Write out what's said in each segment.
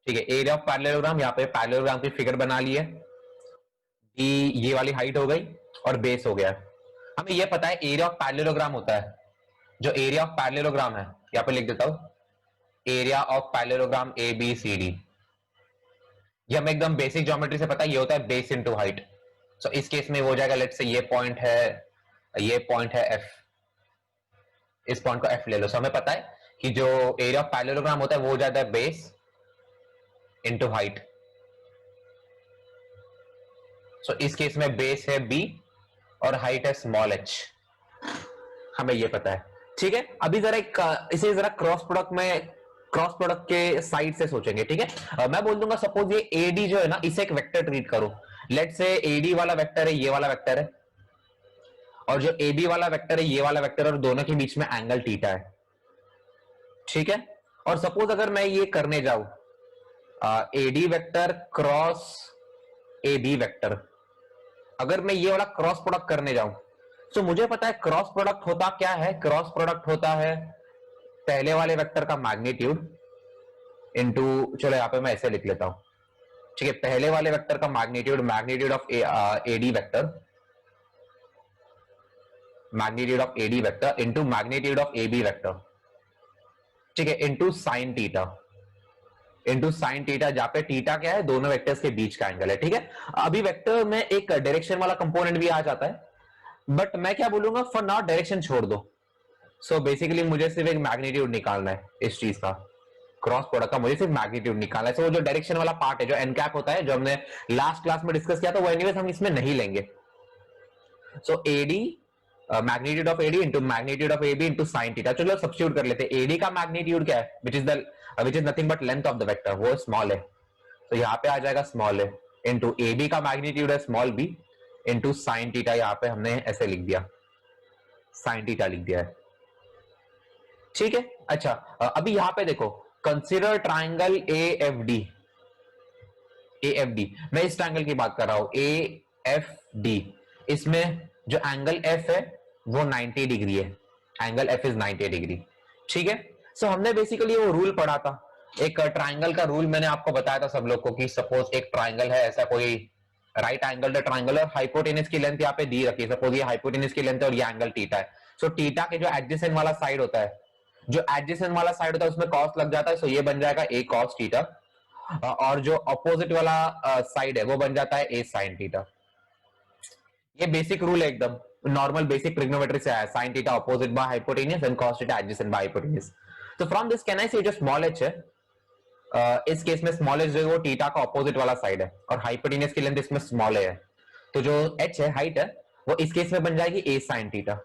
ठीक है, area of parallelogram, यहाँ पे पैरेललोग्राम की फिगर बना ली है, ये वाली हाइट हो गई और बेस हो गया। हमें यह पता है एरिया ऑफ पैरेललोग्राम होता है, जो एरिया ऑफ पैरेललोग्राम है, यहाँ पे लिख देता हूं, area of parallelogram A B C D, ये हमें एकदम बेसिक ज्योमेट्री से पता है, ये होता है बेस इनटू हाइट। सो इस केस में वो हो जाएगा, लेट्स से ये पॉइंट है एफ, इस पॉइंट को एफ ले लो। सो हमें पता है कि जो एरिया ऑफ पैरेललोग्राम होता है वो हो जाता है बेस इनटू हाइट। सो इस केस में बेस है बी और हाइट है स्मॉल एच, हमें ये पता है। ठीक है, अभी जरा इसे जरा क्रॉस प्रोडक्ट के साइड से सोचेंगे। ठीक है, मैं बोल दूंगा सपोज ये एडी जो है ना, इसे एक वेक्टर ट्रीट करो। लेट से एडी वाला वेक्टर है, ये वाला वेक्टर है, और जो एबी वाला वेक्टर है ये वाला वेक्टर, और दोनों के बीच में एंगल थीटा है। ठीक है, और सपोज अगर मैं ये करने जाऊं AD vector cross A B vector, अगर मैं ये वाला क्रॉस प्रोडक्ट करने जाऊं, तो मुझे पता है क्रॉस प्रोडक्ट होता क्या है, क्रॉस प्रोडक्ट होता है पहले वाले वेक्टर का मैग्नीट्यूड इनटू, चलो यहां पे मैं ऐसे लिख लेता हूं। ठीक है, पहले वाले वेक्टर का magnitude of AD vector, magnitude of AD vector into magnitude of AB vector. ठीक है, इनटू साइन थीटा, जहां पे थीटा क्या है, दोनों वेक्टर्स के बीच का एंगल है। ठीक है, अभी वेक्टर में एक डायरेक्शन वाला कंपोनेंट भी आ जाता है, बट मैं क्या बोलूंगा, फॉर नाउ डायरेक्शन छोड़ दो। सो बेसिकली मुझे सिर्फ एक मैग्नीट्यूड निकालना है इस चीज का, क्रॉस प्रोडक्ट का मुझे सिर्फ मैग्नीट्यूड निकालना है। सो जो डायरेक्शन वाला पार्ट है, जो एन कैप होता है, जो हमने लास्ट क्लास में डिस्कस किया था, वो एनीवेज हम इसमें नहीं लेंगे। So AD, magnitude of AD into magnitude of AB into sine theta. चलो सब्स्टिट्यूट कर लेते हैं। एडी का मैग्नीट्यूड क्या है, which is nothing but length of the vector, वो स्मॉल है, तो यहाँ पे आ जाएगा स्मॉल है, इंटू एबी का मैग्नीट्यूड है small B, into sine theta, यहाँ पे हमने ऐसे लिख दिया, साइन थीटा लिख दिया है। ठीक है, अच्छा अभी यहां पे देखो, consider triangle A F D, मैं इस ट्राइंगल की बात कर रहा हूं, ए एफ डी, इसमें जो एंगल एफ है वो 90 डिग्री है, एंगल एफ इज 90 डिग्री। ठीक है, सो हमने बेसिकली वो रूल पढ़ा था, एक ट्राइंगल का रूल मैंने आपको बताया था सब लोग को, कि सपोज एक ट्राइंगल है, ऐसा कोई राइट एंगल ट्राइंगल, और हाइपोटेनस की लेंथ यहाँ पे दी रखी है, सपोज ये हाइपोटेनस की लेंथ है और ये एंगल थीटा है। सो थीटा के जो एडजेसेंट वाला साइड होता है, उसमें कॉस लग जाता है, सो ये बन जाएगा ए कॉस थीटा, और जो अपोजिट वाला साइड है वो बन जाता है ए साइन थीटा। ये बेसिक रूल है, एकदम नॉर्मल बेसिक ट्रिग्नोमेट्री से आया, sine theta opposite by hypotenuse and cos theta adjacent by hypotenuse. तो फ्रॉम दिस कैन आई से जो स्मॉल एच है, इस केस में स्मॉल एच जो है वो थीटा का अपोजिट वाला साइड है, और हाइपोटेनस की लेंथ इसमें स्मॉल है, तो जो एच है, हाइट है, वो इस केस में बन जाएगी ए साइन थीटा,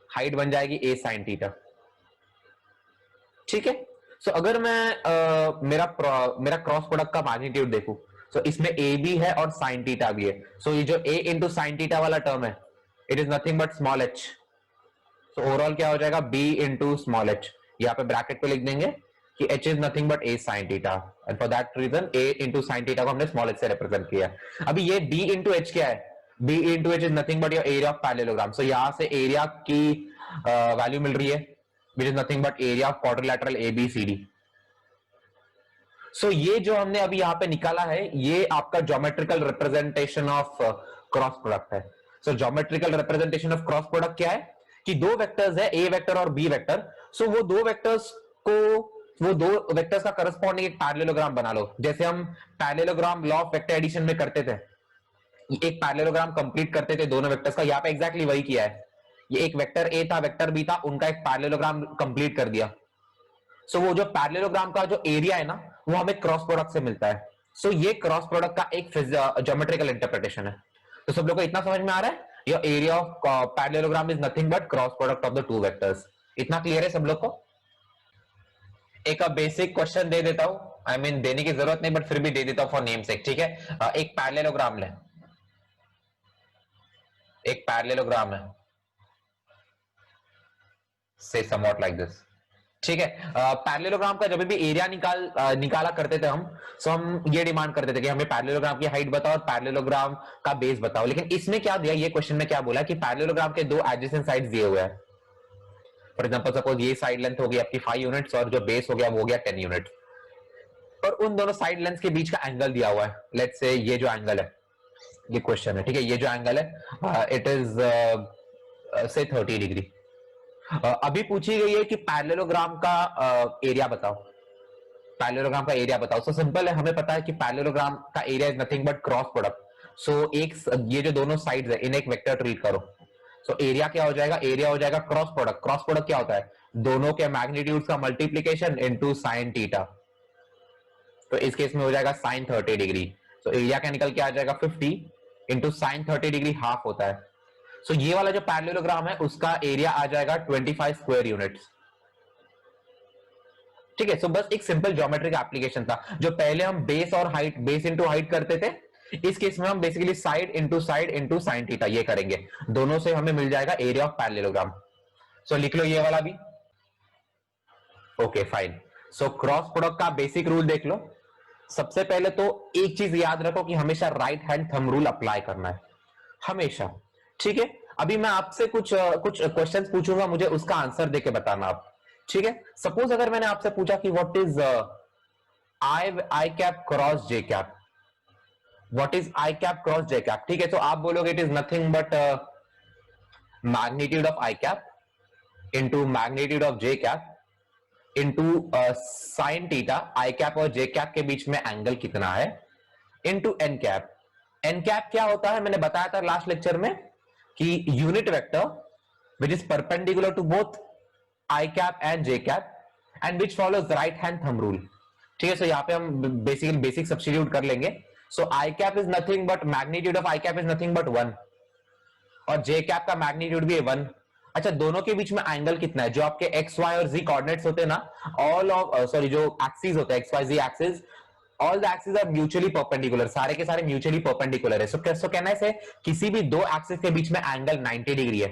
हाइट बन जाएगी ए साइन थीटा। ठीक है, सो अगर मैं मेरा क्रॉस प्रोडक्ट का मैग्नीट्यूड देखूं, सो इसमें ए भी है और साइन थीटा भी है, सो ये जो ए इंटू साइन थीटा वाला टर्म है, it is nothing but small H. So overall क्या हो जाएगा, बी इंटू स्मॉल एच, यहाँ पे ब्रैकेट पे लिख देंगे कि H is nothing but a sine theta, and for that reason a into sine theta को हमने स्मॉल एच से रिप्रेजेंट किया। अभी ये बी इंटू एच क्या है, B into H is nothing but your area of parallelogram. So यहां से एरिया की वैल्यू मिल रही है, which is nothing but area of quadrilateral ABCD। सो ये जो हमने अभी यहां पे निकाला है, ये आपका geometrical representation of cross product है। So geometrical representation of cross product क्या है, कि दो वेक्टर्स है, ए वेक्टर और बी वेक्टर। सो वो दो वेक्टर्स का करस्पॉन्डिंग एक पैरेललोग्राम बना लो, जैसे हम parallelogram law of vector addition में करते थे, एक पैरेललोग्राम कंप्लीट करते थे दोनों वेक्टर्स का, यहाँ पे एग्जैक्टली वही किया है। ये एक वेक्टर ए था, वेक्टर बी था, उनका एक पैरेललोग्राम कंप्लीट कर दिया। सो वो जो पैरेललोग्राम का जो एरिया है ना, वो हमें क्रॉस प्रोडक्ट से मिलता है। सो ये क्रॉस प्रोडक्ट का एक ज्योमेट्रिकल इंटरप्रिटेशन है। तो सब लोग को इतना समझ में आ रहा है, your area of parallelogram is nothing but cross product of the two vectors. इतना क्लियर है सब लोग को? एक बेसिक क्वेश्चन दे देता हूं, आई मीन देने की जरूरत नहीं बट फिर भी दे देता हूं फॉर नेम सेक। ठीक है, एक पैरेललोग्राम ले, एक पैरेललोग्राम है, से समवॉट लाइक दिस। ठीक है, पैरेललोग्राम का जब भी एरिया निकाला करते थे हम, सो हम ये डिमांड करते थे कि हमें पैरेललोग्राम की हाइट बताओ और पैरेललोग्राम का बेस बताओ। लेकिन इसमें क्या दिया, ये क्वेश्चन में क्या बोला कि पैरेललोग्राम के दो एडजेसेंट साइड्स दिए हुए हैं। फॉर एग्जांपल सपोज ये साइड लेंथ हो गई आपकी 5 यूनिट्स और जो बेस हो गया वो हो गया 10 यूनिट। और उन दोनों साइड लेंस के बीच का एंगल दिया हुआ है। लेट्स से ये जो एंगल है, ये क्वेश्चन है, ठीक है, ये जो एंगल है इट इज से 30 डिग्री। अभी पूछी गई है कि पैरेललोग्राम का एरिया बताओ, पैरेललोग्राम का एरिया बताओ। सो सिंपल है, हमें पता है कि पैरेललोग्राम का area is nothing but cross product. So एक ये जो दोनों साइड्स है इन्हें एक वेक्टर ट्रीट करो। सो एरिया क्या हो जाएगा, एरिया हो जाएगा क्रॉस प्रोडक्ट। क्रॉस प्रोडक्ट क्या होता है, दोनों के मैग्नीट्यूड का मल्टीप्लीकेशन इनटू साइन थीटा। तो इस केस में हो जाएगा साइन 30 डिग्री। तो एरिया क्या निकल के आ जाएगा 50 इंटू साइन 30 डिग्री हाफ होता है। सो ये वाला जो पैरेललोग्राम है उसका एरिया आ जाएगा 25 स्क्वायर यूनिट्स। ठीक है, सो बस एक सिंपल ज्योमेट्रिक एप्लीकेशन था। जो पहले हम बेस और हाइट, बेस इंटू हाइट करते थे, इस केस में हम basically side into sine theta ये करेंगे। दोनों से हमें मिल जाएगा एरिया ऑफ पैरेललोग्राम। सो लिख लो ये वाला भी। Okay fine. So cross product का बेसिक रूल देख लो। सबसे पहले तो एक चीज याद रखो कि हमेशा right hand thumb rule apply करना है हमेशा। ठीक है, अभी मैं आपसे कुछ क्वेश्चंस पूछूंगा, मुझे उसका आंसर देके बताना आप। ठीक है, सपोज अगर मैंने आपसे पूछा कि what is I cap cross J cap, what is I cap cross J cap, ठीक है, तो आप बोलोगे it is nothing but magnitude of I cap into magnitude of J cap into sine theta. I cap और J cap के बीच में angle कितना है into N cap. N cap क्या होता है, मैंने बताया था लास्ट लेक्चर में कि unit vector which is perpendicular to both I cap and J cap and which follows right hand thumb rule. ठीक है, सो यहां पे हम बेसिक सब्स्टिट्यूट कर लेंगे। So I cap is nothing but magnitude of I cap is nothing but 1 और J cap का magnitude भी है 1। अच्छा, दोनों के बीच में एंगल कितना है, जो आपके एक्स वाई और जी कोऑर्डिनेट्स होते हैं ना, ऑल ऑफ सॉरी जो एक्सिस होते हैं X Y Z axis, all the axis are mutually perpendicular, सारे के सारे म्यूचुअली परपेंडिकुलर है। सो कहना है किसी भी दो एक्सिस के बीच में एंगल 90 डिग्री है।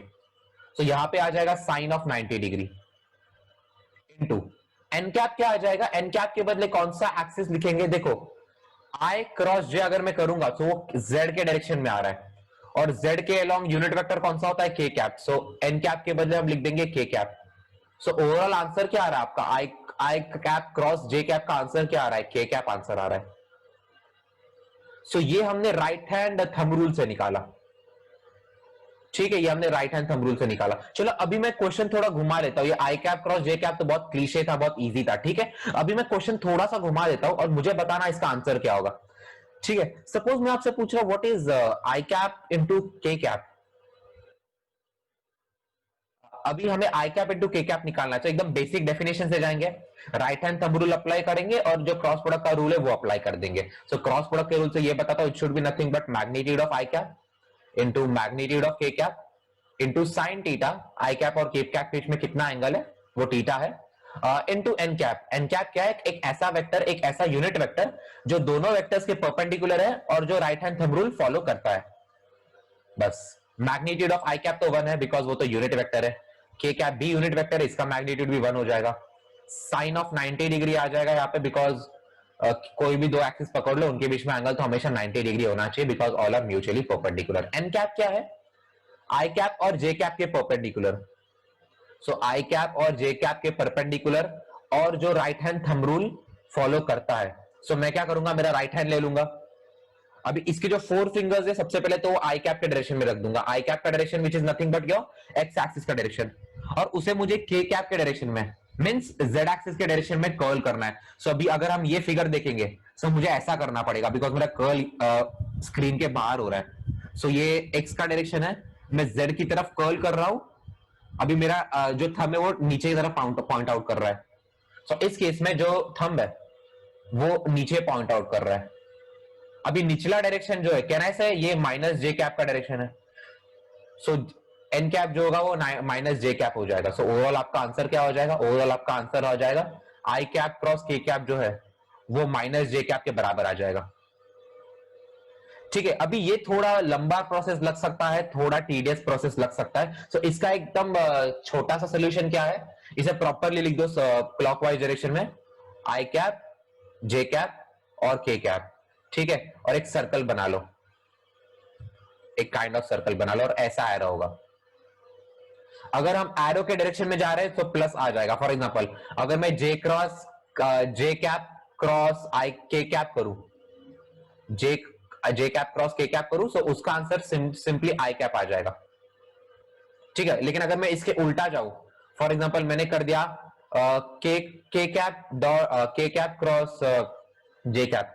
तो यहां पे आ जाएगा sine of 90 degree into N cap क्या आ जाएगा, एन कैप के बदले कौन सा एक्सिस लिखेंगे, देखो आई क्रॉस जे अगर मैं करूंगा तो वो जेड के डायरेक्शन में आ रहा है और जेड के अलोंग यूनिट वेक्टर कौन सा होता है, के कैप। सो एन कैप के बदले हम लिख देंगे के कैप। सो ओवरऑल आंसर क्या आ रहा है आपका, आई कैप क्रॉस जे कैप का आंसर क्या आ रहा है, के कैप आंसर आ रहा है। सो ये हमने राइट हैंड थंब रूल से निकाला। ठीक है, ये हमने राइट हैंड थंब रूल से निकाला। चलो अभी मैं क्वेश्चन थोड़ा घुमा लेता हूं। ये आई कैप क्रॉस जे कैप तो बहुत क्लीशे था, बहुत इजी था। ठीक है, अभी मैं क्वेश्चन थोड़ा सा घुमा देता हूं और मुझे बताना इसका आंसर क्या होगा। ठीक है, सपोज मैं आपसे पूछ रहा हूं what is I cap into K cap. अभी हमें आई कैप इंटू के कैप निकालना है, तो एकदम बेसिक डेफिनेशन से जाएंगे, right hand thumb rule apply करेंगे और जो क्रॉस प्रोडक्ट का रूल है वो अप्लाई कर देंगे। सो क्रॉस प्रोडक्ट के रूल से ये बताता हूं, it should be nothing but magnitude of I cap into magnitude of के cap into sine theta. I cap और के कैप के बीच में कितना एंगल है, वो थीटा है, into N cap. N cap क्या है, एक ऐसा वेक्टर, एक ऐसा यूनिट वेक्टर जो दोनों वेक्टर्स के परपेंडिकुलर है और जो right hand thumb rule follow करता है। बस मैग्नीट्यूड ऑफ आई कैप तो 1 है बिकॉज वो तो यूनिट वेक्टर है, के कैप भी यूनिट वेक्टर है, इसका मैग्नीट्यूड भी 1 हो जाएगा। साइन ऑफ 90 डिग्री आ जाएगा यहाँ पे बिकॉज कोई भी दो एक्सिस पकड़ लो उनके बीच में एंगल तो हमेशा 90 डिग्री होना चाहिए because all are mutually perpendicular. N cap क्या है, आई कैप और जे कैप के परपेंडिकुलर। सो आई कैप और जे कैप के परपेंडिकुलर और जो right hand thumb rule follow करता है। सो मैं क्या करूंगा, मेरा राइट हैंड ले लूंगा। अभी इसके जो 4 फिंगर्स है सबसे पहले तो वो आई कैप के डायरेक्शन में रख दूंगा। आई कैप का direction which is nothing but your x axis का डायरेक्शन, और उसे मुझे के कैप के डायरेक्शन में मींस जेड एक्सिस के डायरेक्शन में कर्ल करना है। सो अभी अगर हम ये फिगर देखेंगे सो मुझे ऐसा करना पड़ेगा बिकॉज मेरा कर्ल स्क्रीन के बाहर हो रहा है। सो ये एक्स का डायरेक्शन है, मैं जेड की तरफ कर्ल कर रहा हूं। अभी मेरा जो थंब है वो नीचे की तरफ पॉइंट आउट कर रहा है। सो इस केस में जो थंब है वो नीचे पॉइंट आउट कर रहा है। अभी निचला डायरेक्शन जो है कहना है ये माइनस जे कैप का डायरेक्शन है। सो एन कैप जो होगा वो माइनस जे कैप हो जाएगा। सो ओवरऑल आपका आंसर क्या हो जाएगा, ओवरऑल आपका आंसर हो जाएगा आई कैप क्रॉस के कैप जो है वो माइनस जे कैप के बराबर आ जाएगा। ठीक है, अभी ये थोड़ा लंबा प्रोसेस लग सकता है, थोड़ा टीडियस प्रोसेस लग सकता है। सो इसका एकदम छोटा सा सोल्यूशन क्या है, इसे प्रॉपरली लिख दो क्लॉकवाइज डायरेक्शन में, आई कैप जे कैप और के कैप। ठीक है, और एक सर्कल बना लो, एक काइंड ऑफ सर्कल बना लो और ऐसा एरो होगा। अगर हम एरो के डायरेक्शन में जा रहे हैं तो प्लस आ जाएगा। फॉर एग्जांपल अगर मैं जे कैप क्रॉस आई के कैप करूं, जे कैप क्रॉस के कैप करूं, तो उसका आंसर सिंपली आई कैप आ जाएगा। ठीक है, लेकिन अगर मैं इसके उल्टा जाऊं, फॉर एग्जांपल मैंने कर दिया के कैप क्रॉस जे कैप,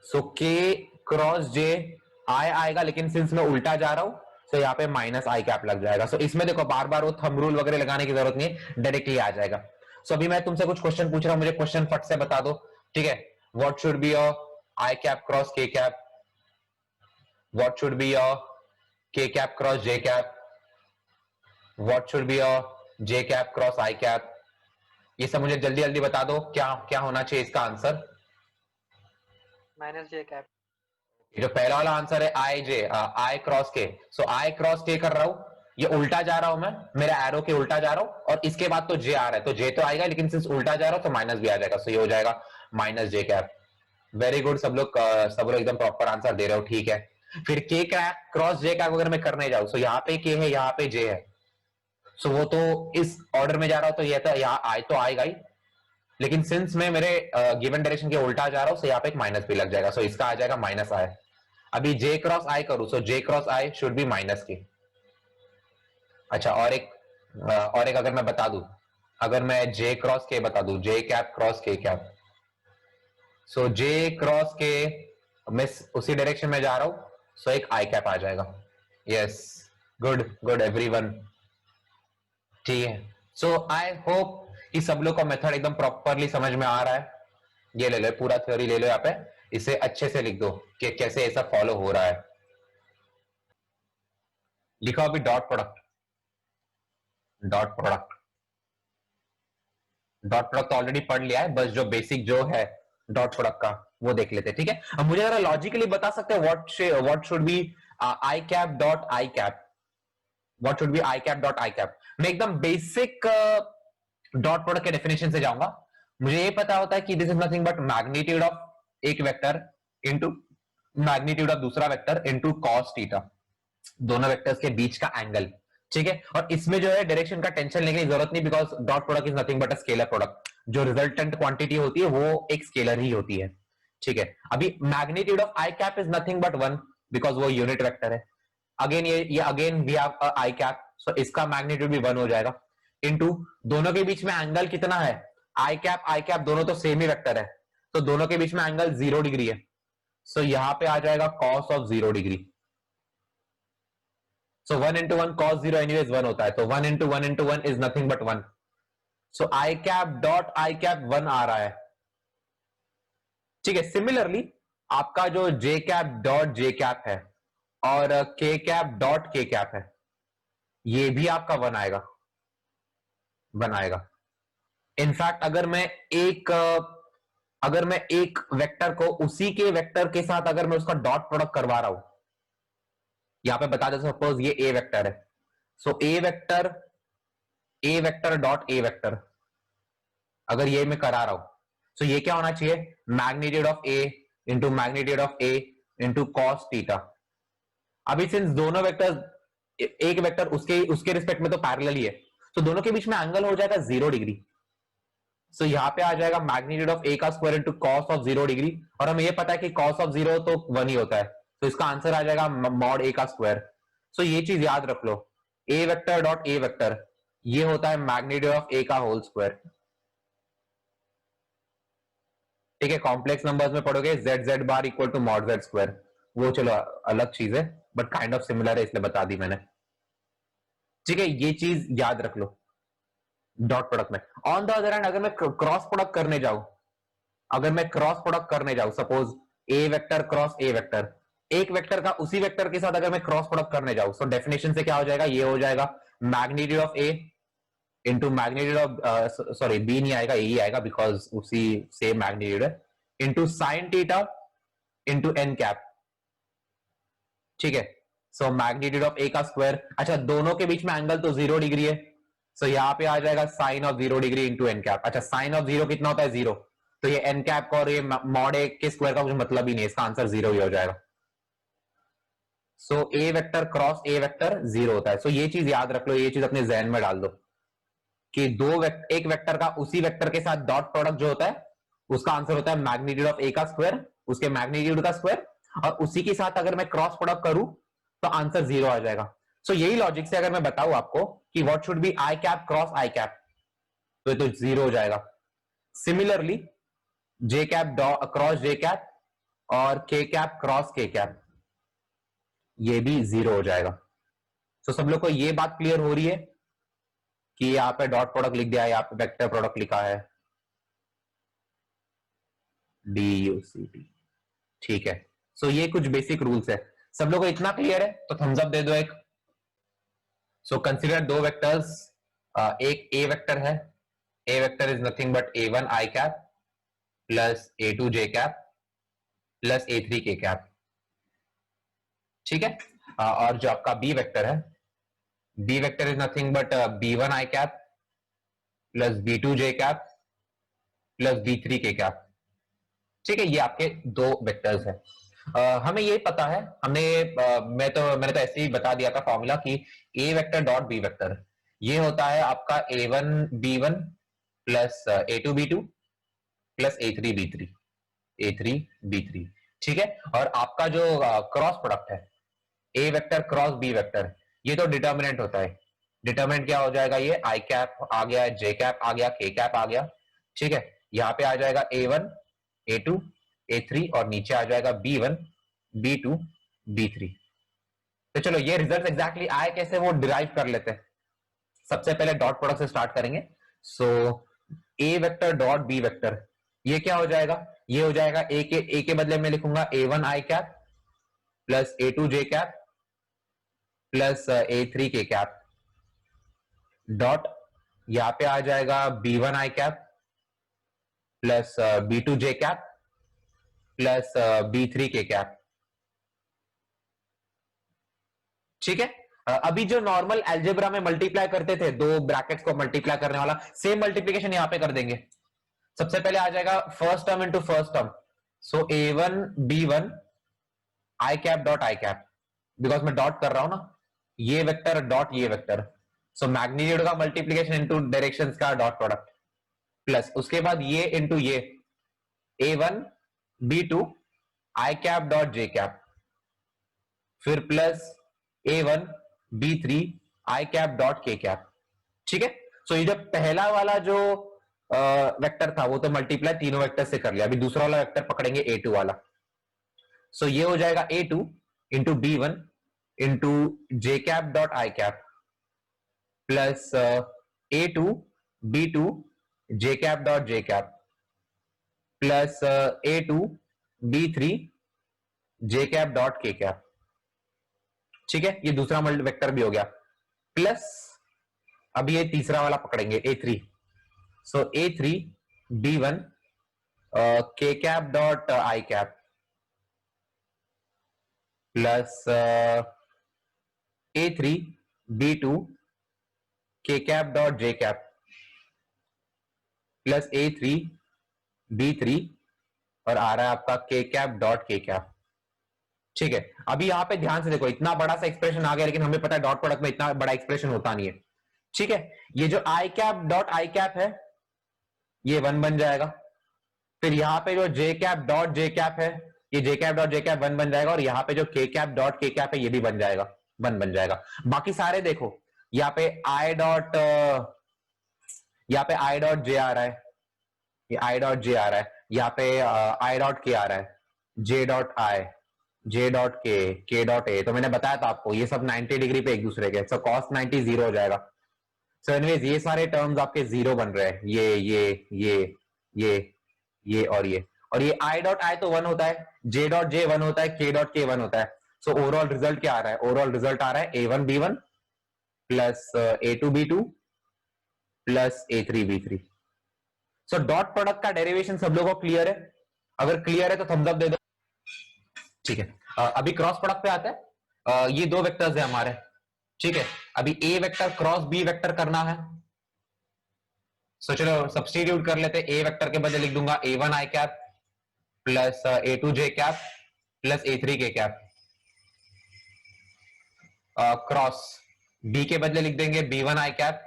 सो के क्रॉस जे आई आएगा, लेकिन सिंस मैं उल्टा जा रहा हूं तो यहाँ पे माइनस आई कैप लग जाएगा। सो इसमें देखो बार बार वो थंब रूल वगैरह लगाने की जरूरत नहीं है, डायरेक्टली आ जाएगा। सो अभी मैं तुमसे कुछ क्वेश्चन पूछ रहा हूं, मुझे क्वेश्चन फट से बता दो। ठीक है, what should be your I cap cross K cap, what should be your K cap cross J cap, what should be your J cap cross I cap. ये सब मुझे जल्दी जल्दी बता दो, क्या क्या होना चाहिए इसका आंसर। माइनस जे कैप। जो पहला वाला आंसर है आई जे, आई क्रॉस के, सो आई क्रॉस के कर रहा हूं, ये उल्टा जा रहा हूं मैं, मेरा एरो के उल्टा जा रहा हूं, और इसके बाद तो जे आ रहा है, तो जे तो आएगा, लेकिन सिंस उल्टा जा रहा हूं तो माइनस भी आ जाएगा, सो ये हो जाएगा माइनस जे कैप। वेरी गुड, सब लोग एकदम प्रॉपर आंसर दे रहे हो। ठीक है, फिर के कैप क्रॉस जे कैप अगर मैं करने जाऊं, सो यहाँ पे के है, यहाँ पे जे है, सो वो तो इस ऑर्डर में जा रहा हूं, तो ये तो यहाँ आई तो आएगा ही, लेकिन सिंस मैं मेरे गिवन डायरेक्शन के उल्टा जा रहा हूं, सो यहाँ पे एक माइनस भी लग जाएगा, सो इसका आ जाएगा माइनस आई। अभी जे क्रॉस आई करूं, so J cross I should be minus K. अच्छा, और एक अगर मैं बता दूं, अगर मैं जे क्रॉस के बता दूं, जे कैप क्रॉस के कैप, सो जे क्रॉस के मैं उसी डायरेक्शन में जा रहा हूं, सो एक आई कैप आ जाएगा। Yes, good good everyone. ठीक है, सो आई होप कि सब लोग का मेथड एकदम प्रॉपरली समझ में आ रहा है। ये ले लो, पूरा थ्योरी ले लो, यहाँ पे इसे अच्छे से लिख दो कि कैसे ऐसा फॉलो हो रहा है। लिखो अभी dot product, dot product, dot product तो ऑलरेडी पढ़ लिया है, बस जो बेसिक जो है डॉट प्रोडक्ट का वो देख लेते हैं। ठीक है, अब मुझे जरा लॉजिकली बता सकते हैं what should be I cap dot I cap, what should be I cap dot I cap. मैं एकदम बेसिक डॉट प्रोडक्ट के डेफिनेशन से जाऊंगा। मुझे ये पता होता है कि this is nothing but magnitude of एक वेक्टर इनटू मैग्नीट्यूड ऑफ दूसरा वेक्टर इनटू कॉस थीटा, दोनों वेक्टर्स के बीच का एंगल। ठीक है, और इसमें जो है डायरेक्शन का टेंशन लेने की जरूरत नहीं, because dot product is nothing but a scalar product, जो रिजल्टेंट क्वांटिटी होती है वो एक स्केलर ही होती है। ठीक है, अभी magnitude of I cap is nothing but 1, because वो यूनिट वेक्टर है। अगेन ये again we have I cap, so इसका मैग्नीट्यूड भी 1 हो जाएगा, इनटू दोनों के बीच में एंगल कितना है, आई कैप दोनों तो सेम ही वेक्टर है, तो दोनों के बीच में एंगल 0 डिग्री है, सो यहां पे आ जाएगा cos of 0 degree. So 1 into 1 cos 0 anyways 1 होता है, तो 1 into 1 into 1 is nothing but 1. So I cap dot I cap 1 आ रहा है। ठीक है, सिमिलरली आपका जो जे कैप डॉट जे कैप है और के कैप डॉट के कैप है, ये भी आपका 1 आएगा, 1 आएगा। इनफैक्ट अगर मैं एक वेक्टर को उसी के वेक्टर के साथ अगर मैं उसका डॉट प्रोडक्ट करवा रहा हूं, यहां पे बता दे सपोज ये ए वेक्टर है, सो ए वेक्टर डॉट ए वेक्टर अगर ये मैं करा रहा हूं, सो ये क्या होना चाहिए, magnitude of A into magnitude of A into cos theta. अभी सिंस दोनों वेक्टर एक वेक्टर उसके रिस्पेक्ट में तो पैरेलल ही है, तो दोनों के बीच में एंगल हो जाएगा 0 डिग्री। सो यहां पे आ जाएगा मैग्नीट्यूड ऑफ ए का square into cos of 0 degree, और हमें ये पता है कि कॉस ऑफ 0 तो 1 ही होता है, तो इसका आंसर आ जाएगा मॉड ए का स्क्वायर। सो ये चीज याद रख लो, ए वेक्टर डॉट ए वेक्टर ये होता है मैग्नीट्यूड ऑफ ए का होल स्क्वायर। ठीक है, कॉम्प्लेक्स नंबर्स में पढ़ोगे Z Z bar equal to mod Z square, वो चलो अलग चीज है, बट काइंड ऑफ सिमिलर है इसलिए बता दी मैंने। ठीक है, ये चीज याद रख लो डॉट प्रोडक्ट में। ऑन द अदर हैंड अगर मैं क्रॉस प्रोडक्ट करने जाऊं, सपोज ए वेक्टर क्रॉस ए वेक्टर, एक वेक्टर का उसी वेक्टर के साथ अगर मैं क्रॉस प्रोडक्ट करने जाऊं, सो डेफिनेशन से क्या हो जाएगा, ये हो जाएगा magnitude of A into magnitude of sorry B नहीं आएगा, ए ही आएगा बिकॉज उसी सेम मैग्नीट्यूड है, into sine theta into N cap. ठीक है, सो मैग्नीट्यूड ऑफ ए का स्क्वायर, अच्छा दोनों के बीच में एंगल तो 0 डिग्री है, सो यहां पे आ जाएगा sine of 0 degree into N cap. अच्छा साइन ऑफ 0 कितना होता है, 0, तो ये एन कैप का और ये मॉड ए के स्क्वायर का कुछ मतलब ही नहीं है, इसका आंसर 0 ही हो जाएगा। सो ए वेक्टर क्रॉस ए वेक्टर 0 होता है। सो ये चीज याद रख लो, ये चीज अपने जहन में डाल दो कि एक वेक्टर का उसी वेक्टर के साथ डॉट प्रोडक्ट जो होता है उसका आंसर होता है मैग्नीट्यूड ऑफ ए का स्क्वायर, उसके मैग्नीट्यूड का स्क्वायर, और उसी के साथ अगर मैं क्रॉस प्रोडक्ट करूं तो आंसर 0 आ जाएगा। सो यही लॉजिक से अगर मैं बताऊं आपको कि what should be I cap cross I cap, तो ये तो 0 हो जाएगा। Similarly J cap cross J cap और K cap cross K cap, ये भी 0 हो जाएगा। तो सब लोग को ये बात क्लियर हो रही है कि यहाँ पे डॉट प्रोडक्ट लिख दिया है, यहाँ पे वेक्टर प्रोडक्ट लिखा है DUCT, ठीक है। सो ये कुछ बेसिक रूल्स है। सब लोग को इतना क्लियर है तो थम्स अप दे दो एक। सो कंसीडर दो वेक्टर्स, एक ए वेक्टर है, A vector is nothing but A1 I cap plus A2 J cap plus A3 K cap, ठीक है। और जो आपका बी वेक्टर है, B vector is nothing but B1 I cap plus B2 J cap plus B3 K cap, ठीक है। ये आपके दो वेक्टर्स हैं। हमें ये पता है, मैंने तो ऐसे ही बता दिया था फॉर्मूला कि A vector dot B vector ये होता है आपका A1 B1 plus A2 B2 plus A3 B3, A3 B3, ठीक है। और आपका जो क्रॉस प्रोडक्ट है A vector cross B vector, ये तो डिटर्मिनेंट होता है। डिटर्मिनेंट क्या हो जाएगा, ये आई कैप आ गया, जे कैप आ गया, के कैप आ गया, ठीक है। यहाँ पे आ जाएगा A1 A2 A3 और नीचे आ जाएगा B1 B2 B3। तो चलो ये रिजल्ट एग्जैक्टली आए कैसे वो डिराइव कर लेते हैं। सबसे पहले डॉट प्रोडक्ट से स्टार्ट करेंगे। सो ए वेक्टर डॉट बी वेक्टर, ये क्या हो जाएगा, ये हो जाएगा ए के बदले में लिखूंगा A1 I cap plus A2 J cap plus A3 K cap dot, यहां पे आ जाएगा B1 I cap plus B2 J cap plus B3 K cap, ठीक है। अभी जो नॉर्मल एल्जेब्रा में मल्टीप्लाई करते थे, दो ब्रैकेट्स को मल्टीप्लाई करने वाला सेम मल्टीप्लिकेशन यहां पे कर देंगे। सबसे पहले आ जाएगा first term into first term, so A1 B1 I cap dot I cap, because मैं डॉट कर रहा हूं ना, ये वेक्टर डॉट ये वेक्टर, सो मैग्नीट्यूड का मल्टीप्लिकेशन इंटू डायरेक्शंस का डॉट प्रोडक्ट, प्लस उसके बाद ये इंटू ये A1 B2 आई कैप डॉट जे कैप, फिर प्लस A1 B3 आई कैप डॉट के कैप, ठीक है। सो ये जो पहला वाला जो वेक्टर था वो तो मल्टीप्लाई तीनों वेक्टर से कर लिया। अभी दूसरा वाला वेक्टर पकड़ेंगे A2 वाला। सो ये हो जाएगा A2 into B1 into J cap dot I cap plus A2 B2 J cap dot J cap plus A2 B3 J cap dot के कैप, ठीक है। ये दूसरा वेक्टर भी हो गया, प्लस अभी ये तीसरा वाला पकड़ेंगे A3, सो A3 B1 के cap dot I cap plus A3 B2 के cap dot J cap plus A3 B3 और आ रहा है आपका के कैप डॉट के कैप, ठीक है। अभी यहां पे ध्यान से देखो, इतना बड़ा सा एक्सप्रेशन आ गया, लेकिन हमें पता है डॉट प्रोडक्ट में इतना बड़ा एक्सप्रेशन होता नहीं है, ठीक है। ये जो आई कैप डॉट आई कैप है ये 1 बन जाएगा, फिर यहां पे जो जे कैप डॉट जे कैप है, ये J cap dot J cap 1 बन जाएगा, और यहाँ पे जो के कैप डॉट के कैप है ये भी बन जाएगा, 1 बन जाएगा। बाकी सारे देखो, यहाँ पे आई डॉट, यहाँ पे आई डॉट जे आ रहा है, ये आई डॉट जे आ रहा है, यहाँ पे आई डॉट के आ रहा है, J dot I, J dot के डॉट ए, तो मैंने बताया था आपको ये सब 90 डिग्री पे एक दूसरे के, सो कॉस 90 0 हो जाएगा। सो एनीवेज ये सारे टर्म्स आपके 0 बन रहे हैं, ये और ये आई डॉट आई तो 1 होता है, जे डॉट जे 1 होता है, के डॉट के 1 होता है। सो ओवरऑल रिजल्ट क्या आ रहा है, ओवरऑल रिजल्ट आ रहा है A1 B1 plus A2 B2 plus A3 B3। So dot product का डेरिवेशन सब लोगों को क्लियर है? अगर क्लियर है तो थम्स अप दे दो, ठीक है। अभी क्रॉस प्रोडक्ट पे आता है। ये दो वेक्टर्स है हमारे, ठीक है। अभी ए वेक्टर क्रॉस बी वेक्टर करना है, सो चलो सब्स्टिट्यूट कर लेते हैं। ए वेक्टर के बदले लिख दूंगा A1 I cap plus A2 J cap plus A3 K cap, cross B के बदले लिख देंगे B1 I cap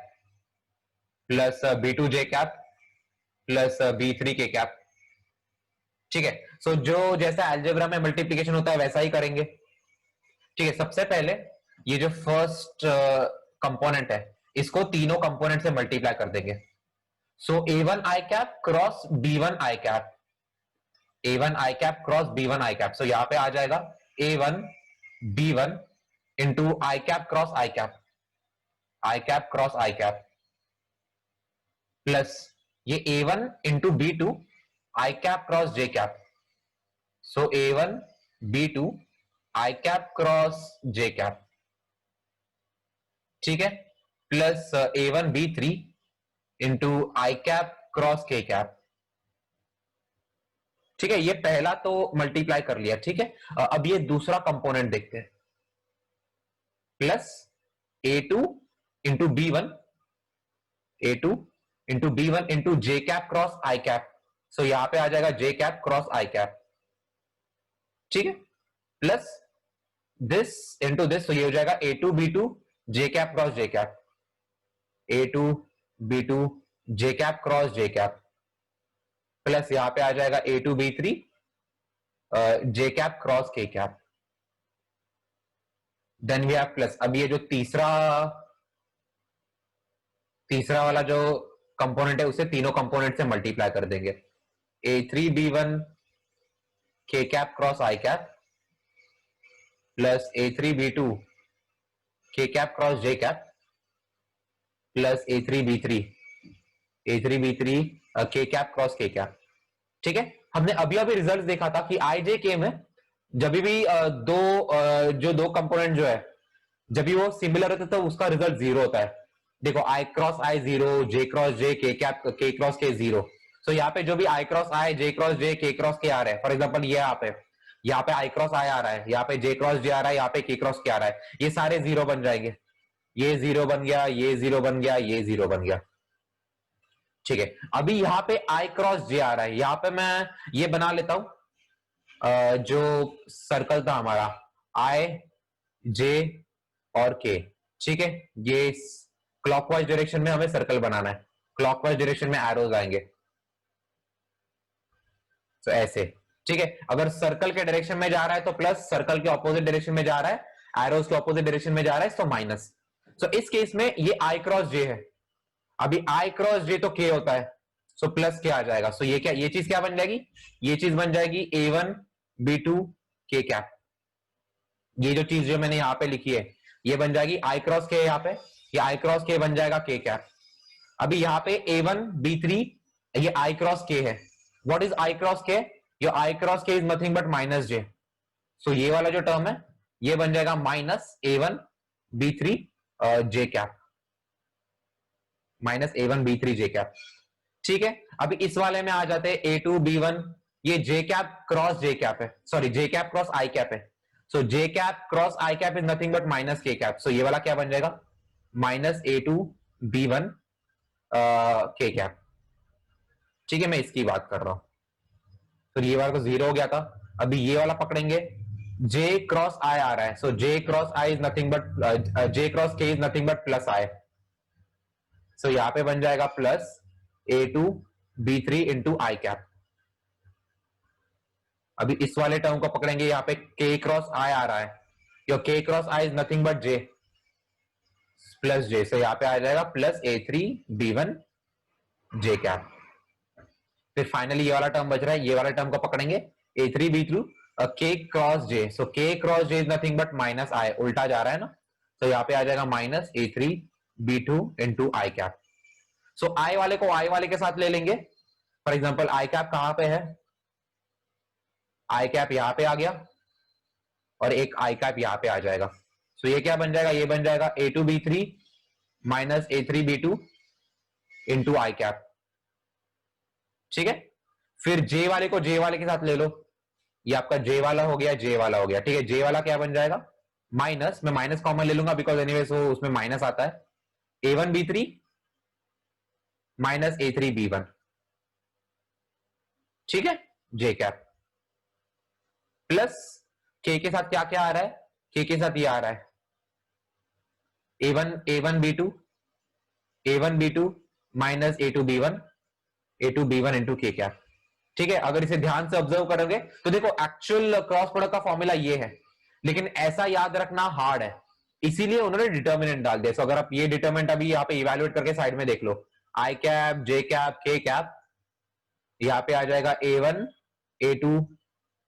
plus B2 J cap plus B3 K cap, ठीक है। सो जो जैसा अलजेब्रा में मल्टीप्लीकेशन होता है वैसा ही करेंगे। ठीक है, सबसे पहले ये जो फर्स्ट कंपोनेंट है इसको तीनों कंपोनेंट से मल्टीप्लाई कर देंगे। So A one I cap cross B one I cap, A one I cap cross B one I cap. So यहां पे आ जाएगा A one B one into I cap cross I cap, I cap cross I cap, plus ये A one into B two I cap cross J cap. So A one B two I cap cross J cap, ठीक है, plus A one B three into I cap cross K cap. ठीक है, ये पहला तो multiply कर लिया। ठीक है, अब ये दूसरा कंपोनेंट देखते हैं, plus A two into B one, A two into B one into J cap cross I cap. So यहां पे आ जाएगा J cap cross I cap, ठीक है, प्लस दिस इंटू दिस, तो ये हो जाएगा A two B two J cap cross J cap, A two B two J cap cross J cap, plus यहां पे आ जाएगा A two B three J cap cross K cap. Then we have plus, अब ये जो तीसरा वाला जो कंपोनेंट है उसे तीनों कंपोनेंट से मल्टीप्लाई कर देंगे। A three B one K cap cross I cap, plus A three B two K cap cross J cap, plus A three B three K cap cross K cap. ठीक है, हमने अभी अभी result देखा था कि आई जे के में जब भी दो कंपोनेंट जो है जब भी वो सिमिलर होता है तो उसका रिजल्ट जीरो होता है। देखो आई क्रॉस आई जीरो, जे क्रॉस जे, के कैप के क्रॉस के जीरो। सो यहाँ पे जो भी आई क्रॉस आई, जे क्रॉस जे, के क्रॉस के आ रहे हैं, फॉर एग्जांपल ये यहाँ पे आई क्रॉस आई आ रहा है, यहाँ पे जे क्रॉस जे आ रहा है, यहाँ पे के क्रॉस के आ रहा है, ये सारे जीरो बन जाएंगे। ये जीरो बन गया, ये जीरो बन गया, ये जीरो बन गया। ठीक है, अभी यहाँ पे आई क्रॉस जे आ रहा है, यहाँ पे मैं ये बना लेता हूं जो सर्कल था हमारा आई जे और के। ठीक है, ये क्लॉकवाइज डायरेक्शन में हमें सर्कल बनाना है, क्लॉकवाइज डायरेक्शन में एरोज आएंगे, तो ऐसे। ठीक है, अगर सर्कल के डायरेक्शन में जा रहा है तो प्लस, सर्कल के ऑपोजिट डायरेक्शन में जा रहा है, एरोज के ऑपोजिट डायरेक्शन में जा रहा है तो माइनस। सो इस केस में ये आई क्रॉस जे है, अभी आई क्रॉस जे तो के होता है, सो प्लस के आ जाएगा। सो ये क्या, ये चीज क्या बन जाएगी, ये चीज बन जाएगी ए one B two K cap. ये जो चीज जो मैंने यहां पे लिखी है ये बन जाएगी आई क्रॉस के, यहाँ पे ये आई क्रॉस के बन जाएगा के कैप। अभी यहाँ पे ए वन बी थ्री ये आई क्रॉस के है। व्हाट इज आई क्रॉस के, your I cross K is nothing but minus जे। सो ये वाला जो टर्म है ये बन जाएगा माइनस ए one B three J cap, minus ए one B three J cap. ठीक है, अभी इस वाले में आ जाते हैं ए टू बी वन, ये J cap cross J cap है, sorry J cap cross I cap है। So J cap cross I cap is nothing but minus K cap. So ये वाला क्या बन जाएगा, minus A two B one K cap. ठीक है, मैं इसकी बात कर रहा हूं, तो ये वाला तो जीरो हो गया था। अभी ये वाला पकड़ेंगे, जे क्रॉस आई आ रहा है, so J cross I is nothing but J cross K is nothing but plus I. So यहां पे बन जाएगा plus A two B three into I cap. अभी इस वाले टर्म को पकड़ेंगे, यहाँ पे के क्रॉस आई आ रहा है, your K cross I is nothing but J plus J. So यहाँ पे आ जाएगा plus A three B one J cap. फिर फाइनली ये वाला टर्म बच रहा है, ये वाला टर्म को पकड़ेंगे, A three B three K cross J. So K cross J is nothing but minus I, उल्टा जा रहा है ना, तो यहाँ पे आ जाएगा minus A three B two into I cap. सो आई वाले को आई वाले के साथ ले लेंगे। फॉर एग्जाम्पल आई कैप कहां पे है, आई कैप यहां पे आ गया और एक आई कैप यहां पे आ जाएगा। सो ये क्या बन जाएगा, ये बन जाएगा A two B three minus A three B two into I cap. ठीक है, फिर जे वाले को जे वाले के साथ ले लो, ये आपका जे वाला हो गया, जे वाला हो गया। ठीक है, जे वाला क्या बन जाएगा, माइनस, मैं माइनस कॉमन ले लूंगा बिकॉज एनीवेज वो उसमें माइनस आता है, A one B three minus A three B one. ठीक है, जे कैप प्लस के साथ क्या क्या आ रहा है, के साथ ये आ रहा है A one B two minus A two B one into K cap. ठीक है, अगर इसे ध्यान से ऑब्जर्व करोगे तो देखो एक्चुअल क्रॉस प्रोडक्ट का फॉर्मूला ये है, लेकिन ऐसा याद रखना हार्ड है, इसीलिए उन्होंने डिटर्मिनेंट डाल दिया। सो अगर आप ये डिटर्मिनेंट अभी यहाँ पे इवेल्युएट करके साइड में देख लो, आई कैप, जे कैप, के कैप, यहाँ पे आ जाएगा A1, A2,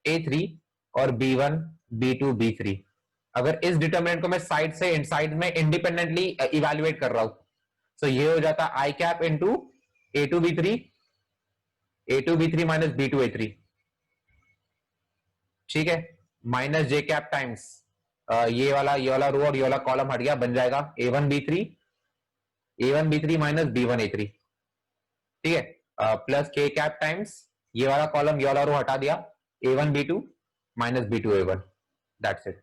A3 और B1, B2, B3। अगर इस डिटर्मिनेंट को मैं साइड से इनसाइड में इंडिपेंडेंटली इवेल्युएट कर रहा हूं, तो ये हो जाता आई cap into A2, B3, A2, B3 minus B2, A3, ठीक है, माइनस जे कैप टाइम्स ये वाला रो और ये वाला कॉलम हट गया, बन जाएगा A1, B3 minus B1, A3, ठीक है, प्लस के कैप टाइम्स ये वाला कॉलम ये वाला रो हटा दिया, A1, B2 minus B2, A1, that's it.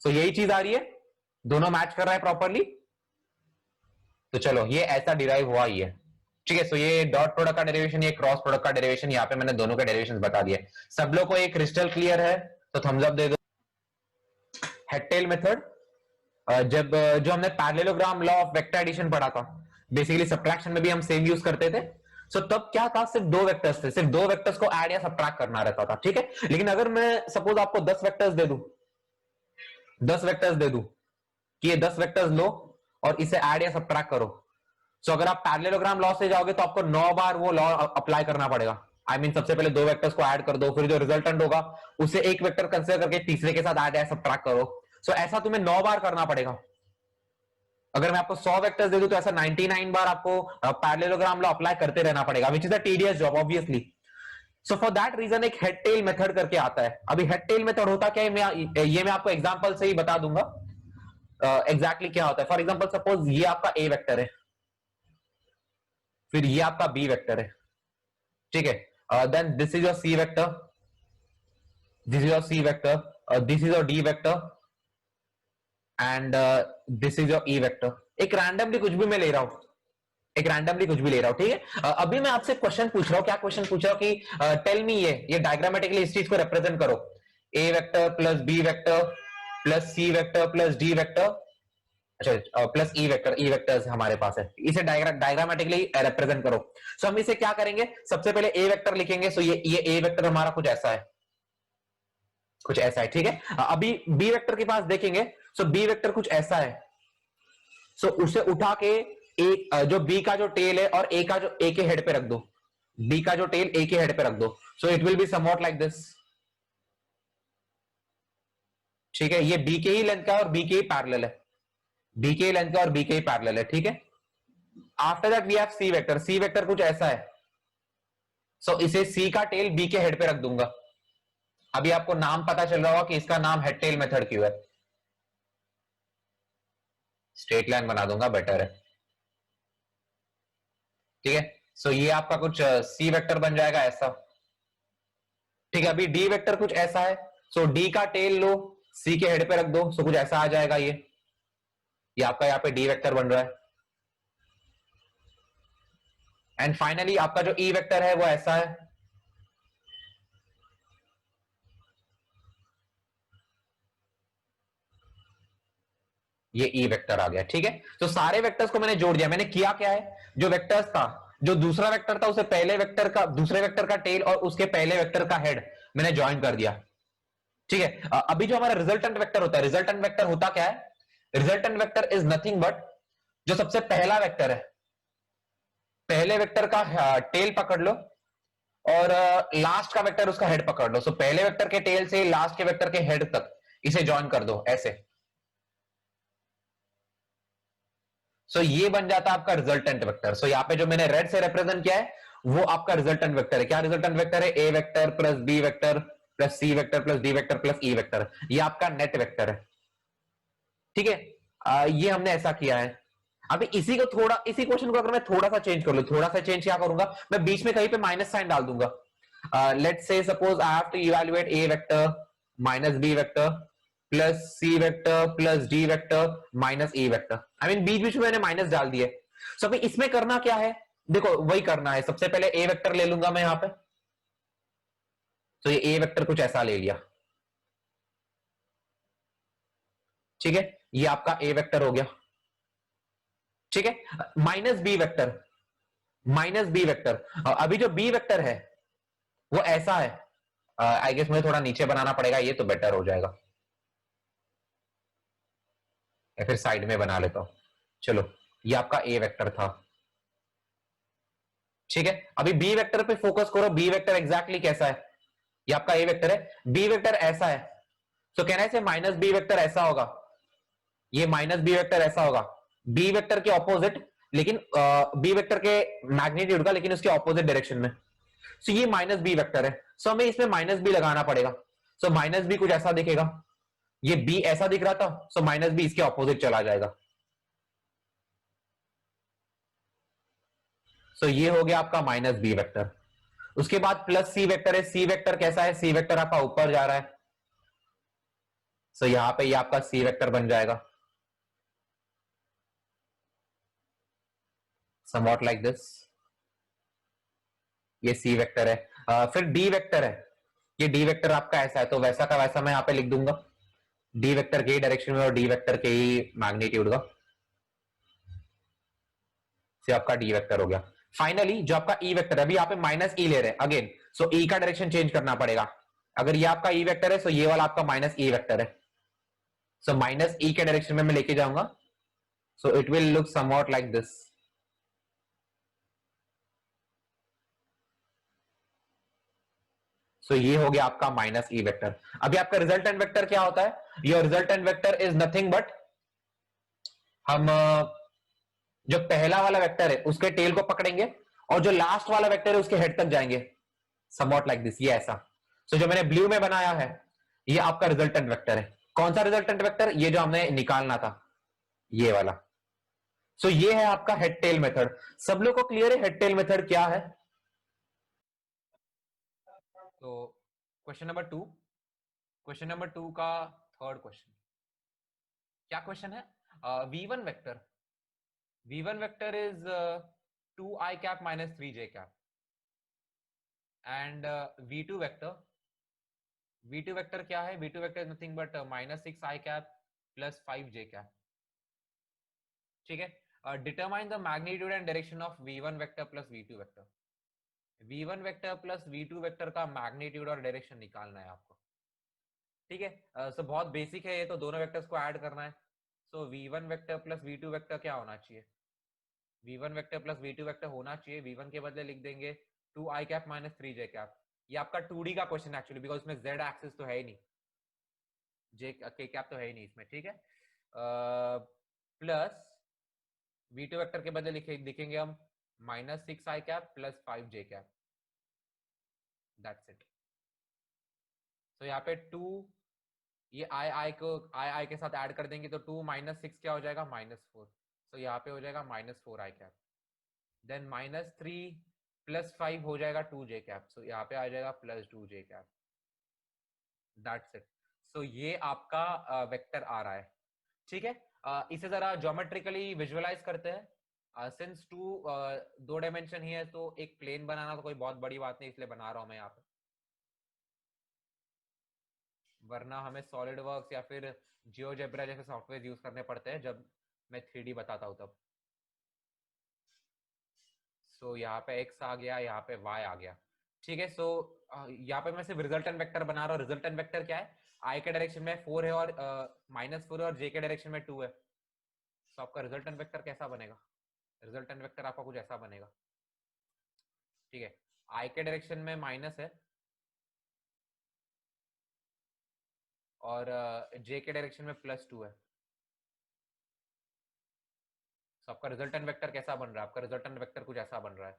सो यही चीज आ रही है, दोनों मैच कर रहा है प्रॉपरली। तो चलो ये ऐसा डिराइव हुआ ही है, ठीक है। सो ये डॉट प्रोडक्ट का डेरिवेशन, ये क्रॉस प्रोडक्ट का डेरिवेशन, यहाँ पे मैंने दोनों के डेरिवेशन बता दिए। सब लोग को एक क्रिस्टल क्लियर है तो थम्स अप दे दो। हेड टेल मेथड, जब जो हमने parallelogram law of vector addition पढ़ा था, बेसिकली सब्ट्रैक्शन में भी हम सेम यूज करते थे। सो तब क्या था, सिर्फ दो वेक्टर्स थे, सिर्फ दो वेक्टर्स को ऐड या सब्ट्रैक्ट करना रहता था, ठीक है। लेकिन अगर मैं सपोज आपको 10 वेक्टर्स दे दूं, 10 वेक्टर्स दे दूं कि ये 10 वेक्टर्स लो और इसे ऐड या सब्ट्रैक्ट करो, सो अगर आप पैरेललोग्राम लॉ से जाओगे तो आपको 9 बार वो लॉ अप्लाई करना पड़ेगा। आई मीन सबसे पहले दो वेक्टर्स को ऐड कर दो, फिर जो रिजल्टेंट होगा उसे एक वेक्टर कंसीडर करके तीसरे के साथ ऐड या सब्ट्रैक्ट करो। सो ऐसा तुम्हें 9 बार करना पड़ेगा। अगर मैं आपको 100 वेक्टर्स दे दूं तो ऐसा 99 बार आपको पैरेललोग्राम लॉ अप्लाई करते रहना पड़ेगा, which is a tedious job obviously. So for that reason एक हेड टेल मेथड करके आता है। अभी हेड टेल मेथड होता क्या है, मैं आपको एग्जांपल से ही बता दूंगा एग्जैक्टली क्या होता है। फॉर एग्जांपल सपोज ये आपका ए वेक्टर है, फिर ये आपका बी वेक्टर है, ठीक है, then this is your C vector, this is your C vector, this is your D vector and this is your E vector. एक रैंडमली कुछ भी मैं ले रहा हूं, एक रैंडमली कुछ भी ले रहा हूं, ठीक है। अभी मैं आपसे क्वेश्चन पूछ रहा हूं, क्या क्वेश्चन पूछ रहा हूं कि टेल मी ये डायग्रामेटिकली इस चीज को रिप्रेजेंट करो, A vector plus B vector plus C vector plus D vector, अच्छा प्लस ई वेक्टर्स हमारे पास है, इसे डायग्रामेटिकली रिप्रेजेंट करो। सो हम इसे क्या करेंगे, सबसे पहले ए वेक्टर लिखेंगे। सो ये ए वेक्टर हमारा कुछ ऐसा है, कुछ ऐसा है, ठीक है। अभी बी वेक्टर के पास देखेंगे, सो बी वेक्टर कुछ ऐसा है। सो उसे उठा के एक जो बी का जो टेल है और ए का जो ए के हेड पे रख दो, बी का जो टेल ए के हेड पे रख दो। सो it will be somewhat like this, ठीक है। ये बी के ही लेंथ का और बी के ही पैरेलल है, बी के लेंथ का और बी के ही पैरेलल है, ठीक है। After that we have C vector, C vector कुछ ऐसा है। सो इसे सी का टेल बी के हेड पे रख दूंगा। अभी आपको नाम पता चल रहा होगा कि इसका नाम हेड टेल मेथड क्यों है। स्ट्रेट लाइन बना दूंगा, बेटर है, ठीक है। सो ये आपका कुछ सी वेक्टर बन जाएगा ऐसा, ठीक है। अभी डी वेक्टर कुछ ऐसा है। सो डी का टेल लो, सी के हेड पे रख दो, सो कुछ ऐसा आ जाएगा। ये आपका यहाँ पे डी वेक्टर बन रहा है। एंड फाइनली आपका जो ई वेक्टर है वो ऐसा है, ये ई वेक्टर आ गया, ठीक है। तो सारे वेक्टर्स को मैंने जोड़ दिया। मैंने किया क्या है, जो वेक्टर्स था, जो दूसरा वेक्टर था उसे पहले वेक्टर का, दूसरे वेक्टर का टेल और उसके पहले वेक्टर का हेड मैंने ज्वाइन कर दिया, ठीक है। अभी जो हमारा रिजल्टेंट वेक्टर होता है, रिजल्टेंट वेक्टर होता क्या है, resultant vector is nothing but जो सबसे पहला वेक्टर है, पहले वेक्टर का टेल पकड़ लो और लास्ट का वेक्टर उसका हेड पकड़ लो। सो पहले वेक्टर के टेल से लास्ट के वेक्टर के हेड तक इसे ज्वाइन कर दो ऐसे। सो ये बन जाता है आपका रिजल्टेंट वेक्टर। सो यहाँ पे जो मैंने रेड से रिप्रेजेंट किया है वो आपका रिजल्टेंट वेक्टर है। क्या रिजल्टेंट वेक्टर है, A vector plus B vector plus C vector plus D vector plus E vector, ये आपका नेट वेक्टर है, ठीक है। ये हमने ऐसा किया है। अभी इसी क्वेश्चन को अगर मैं थोड़ा सा चेंज कर लूं, थोड़ा सा चेंज क्या करूंगा, मैं बीच में कहीं पे माइनस साइन डाल दूंगा। Let's say suppose I have to evaluate A vector minus B vector plus C vector plus D vector minus E vector. I mean बीच बीच में मैंने माइनस डाल दिए। सो अभी इसमें करना क्या है, देखो वही करना है। सबसे पहले ए वेक्टर ले लूंगा मैं यहां पे। तो ये ए वेक्टर कुछ ऐसा ले लिया, ठीक है। ये आपका ए वेक्टर हो गया, ठीक है। Minus B vector, minus B vector. अभी जो बी वेक्टर है वो ऐसा है, आई गेस मुझे थोड़ा नीचे बनाना पड़ेगा, ये तो बेटर हो जाएगा, या फिर साइड में बना लेता हूं। चलो, ये आपका ए वेक्टर था, ठीक है। अभी बी वेक्टर पे फोकस करो, बी वेक्टर एग्जैक्टली कैसा है। ये आपका ए वेक्टर है, बी वेक्टर ऐसा है, तो कहना है से माइनस बी वेक्टर ऐसा होगा, ये माइनस बी वेक्टर ऐसा होगा, बी वेक्टर के ऑपोजिट, लेकिन बी वेक्टर के मैग्नीट्यूड का, लेकिन उसके ऑपोजिट डायरेक्शन में। सो ये माइनस बी वेक्टर है, सो हमें इसमें माइनस बी लगाना पड़ेगा। सो माइनस बी कुछ ऐसा दिखेगा, ये बी ऐसा दिख रहा था, सो माइनस बी इसके ऑपोजिट चला जाएगा। सो ये हो गया आपका माइनस बी वेक्टर। उसके बाद प्लस सी वेक्टर है, सी वेक्टर कैसा है, सी वेक्टर आपका ऊपर जा रहा है, सो यहां पे ये आपका सी वेक्टर बन जाएगा, समवॉट लाइक दिस, ये सी वेक्टर है। फिर डी वेक्टर है, ये डी वेक्टर आपका ऐसा है, तो वैसा का वैसा मैं यहां पे लिख दूंगा, डी वेक्टर के ही डायरेक्शन में और डी वेक्टर के ही मैग्नीट्यूड का, से आपका डी वेक्टर हो गया। फाइनली जो आपका ई वेक्टर है, अभी यहाँ पे माइनस ई ले रहे हैं अगेन, सो ई का डायरेक्शन चेंज करना पड़ेगा। अगर ये आपका ई वेक्टर है, सो ये वाला आपका माइनस ई वेक्टर है, सो माइनस ई के डायरेक्शन में मैं लेके जाऊंगा, so it will look somewhat like this. So ये हो गया आपका माइनस ई वेक्टर। अभी आपका रिजल्टेंट वेक्टर क्या होता है, your resultant vector is nothing but, हम जो पहला वाला वेक्टर है उसके टेल को पकड़ेंगे, और जो लास्ट वाला वेक्टर है उसके हेड तक जाएंगे, समवॉट लाइक दिस, ये ऐसा। सो जो मैंने ब्लू में बनाया है, ये आपका रिजल्टेंट वेक्टर है। कौन सा रिजल्टेंट वेक्टर, ये जो हमने निकालना था, ये वाला। सो ये है आपका हेड टेल मेथड। सब लोग को क्लियर है हेड टेल मेथड क्या है? तो question number two, question number two का थर्ड क्वेश्चन, क्या क्वेश्चन है, v1 vector, v1 vector is 2i cap minus 3j cap, and v2 vector, v2 vector क्या है, v2 vector is nothing but minus 6i cap plus 5j cap, ठीक है। Determine the magnitude and direction of v1 vector plus v2 vector, v1 vector plus v2 vector का magnitude और direction निकालना है आपको, ठीक है। सो बहुत बेसिक है ये तो, दोनों वेक्टर्स को ऐड करना है। सो v1 vector plus v2 vector क्या होना चाहिए, v1 vector plus v2 vector होना चाहिए, v1 के बदले लिख देंगे 2i cap minus 3j cap. ये आपका 2D का क्वेश्चन एक्चुअली, बिकॉज इसमें z एक्सिस तो है ही नहीं, j k कैप तो है ही नहीं इसमें, ठीक है। प्लस v2 वेक्टर के बदले लिखेंगे हम minus 6i cap plus 5j cap, that's it. तो यहाँ पे 2, ये आई के साथ ऐड कर देंगे, तो 2 माइनस 6 क्या हो जाएगा, -4, तो यहाँ पे हो जाएगा -4i कैप, देन -3 प्लस 5 हो जाएगा 2j कैप, सो यहाँ पे आ जाएगा +2j कैप, दैट्स इट। सो ये आपका वेक्टर आ रहा है, ठीक है। इसे जरा ज्योमेट्रिकली विजुअलाइज करते हैं, सिंस दो डायमेंशन ही है, तो एक प्लेन बनाना तो कोई बहुत बड़ी बात नहीं, इसलिए बना रहा हूं मैं यहाँ पे, वरना हमें सॉलिड वर्क्स या फिर जियोजेब्रा जैसे सॉफ्टवेयर यूज करने पड़ते हैं जब मैं 3D बताता हूँ तब। सो यहाँ पे x आ गया, यहाँ पे y आ गया, ठीक है। सो यहाँ पे मैं सिर्फ रिजल्टेंट वेक्टर बना रहा हूँ। रिजल्टेंट वेक्टर क्या है, i के डायरेक्शन में 4 है और -4 है, और j के डायरेक्शन में 2 है। सो आपका रिजल्टेंट वेक्टर कैसा बनेगा, रिजल्टेंट वेक्टर आपका कुछ ऐसा बनेगा, ठीक है। i के डायरेक्शन में माइनस है, और j के डायरेक्शन में +2 है। तो आपका रिजल्टेंट वेक्टर कैसा बन रहा है, आपका रिजल्टेंट वेक्टर कुछ ऐसा बन रहा है,